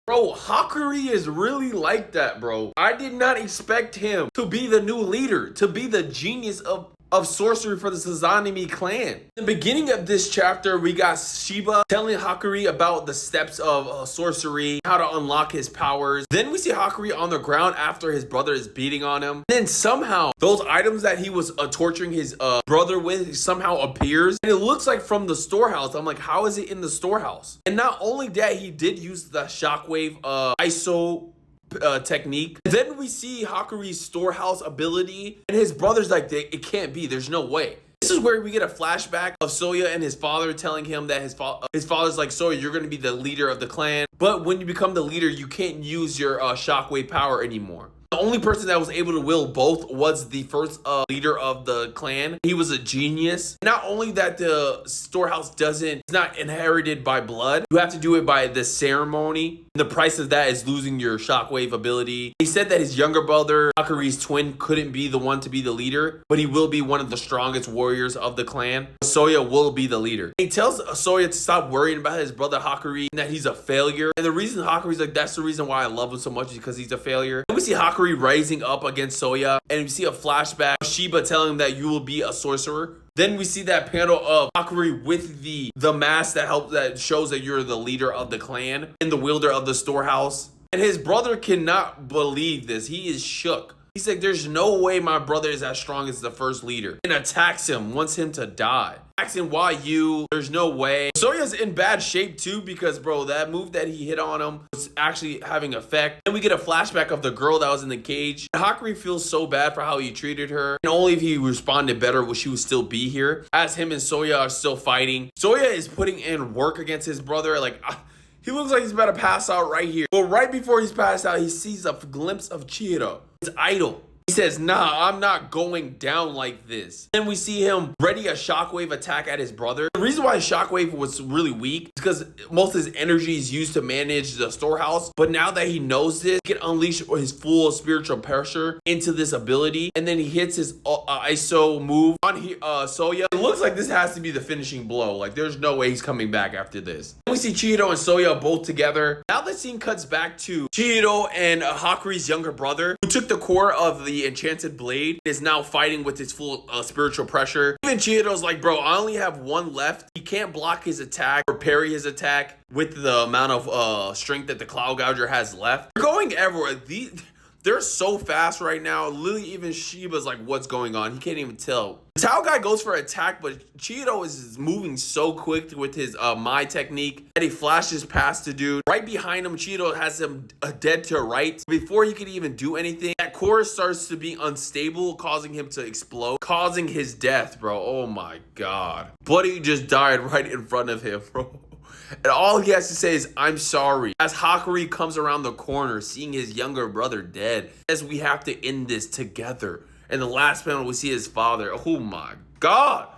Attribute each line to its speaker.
Speaker 1: Bro, Hakuri is really like that, bro. I did not expect him to be the new leader, to be the genius of sorcery for the Sazanami clan. In the beginning of this chapter, we got Shiba telling Hakuri about the steps of sorcery, how to unlock his powers. Then we see Hakuri on the ground after his brother is beating on him. Then somehow, those items that he was torturing his brother with somehow appears. And it looks like from the storehouse. I'm like, how is it in the storehouse? And not only that, he did use the shockwave ISO technique. Then we see Hakuri's storehouse ability, and his brother's like, it can't be, there's no way. This is where we get a flashback of Soya and his father telling him that his father's like, Soya, you're going to be the leader of the clan, but when you become the leader, you can't use your shockwave power anymore. The only person that was able to wield both was the first leader of the clan. He was a genius. Not only that the storehouse it's not inherited by blood. You have to do it by the ceremony. The price of that is losing your shockwave ability. He said that his younger brother, Hakuri's twin, couldn't be the one to be the leader, but he will be one of the strongest warriors of the clan. Soya will be the leader. He tells Soya to stop worrying about his brother Hakuri and that he's a failure. And the reason Hakuri's like, that's the reason why I love him so much, is because he's a failure. And we see Hakuri rising up against Soya, and we see a flashback of Shiba telling him that you will be a sorcerer. Then we see that panel of Hakuri with the mask that shows that you're the leader of the clan and the wielder of the storehouse. And his brother cannot believe this. He is shook. He's like, there's no way my brother is as strong as the first leader. And attacks him, wants him to die. Asking why you, there's no way. Soya's in bad shape too, because bro, that move that he hit on him was actually having effect. Then we get a flashback of the girl that was in the cage. Hakuri feels so bad for how he treated her, and only if he responded better would she still be here. As him and Soya are still fighting, Soya is putting in work against his brother. Like, he looks like he's about to pass out right here. But right before he's passed out, he sees a glimpse of Chihiro, his idol. He says, nah, I'm not going down like this. Then we see him ready a shockwave attack at his brother. The reason why his shockwave was really weak is because most of his energy is used to manage the storehouse. But now that he knows this, he can unleash his full spiritual pressure into this ability. And then he hits his ISO move on Soya. It looks like this has to be the finishing blow. Like, there's no way he's coming back after this. Then we see Chihiro and Soya both together. Now the scene cuts back to Chihiro and Hakuri's younger brother, who took the core of the enchanted blade, is now fighting with his full spiritual pressure. Even Chihiro's like, bro, I only have one left. He can't block his attack or parry his attack with the amount of strength that the Cloud Gouger has left. They're going everywhere. They're so fast right now. Literally, even Shiba's like, what's going on? He can't even tell. The Tao guy goes for attack, but Chihiro is moving so quick with his Mai technique that he flashes past the dude. Right behind him, Chihiro has him dead to right. Before he could even do anything, that core starts to be unstable, causing him to explode, causing his death, bro. Oh my God. Buddy just died right in front of him, bro. And all he has to say is, I'm sorry. As Hakuri comes around the corner, seeing his younger brother dead, as we have to end this together. And the last panel, we see his father. Oh my God.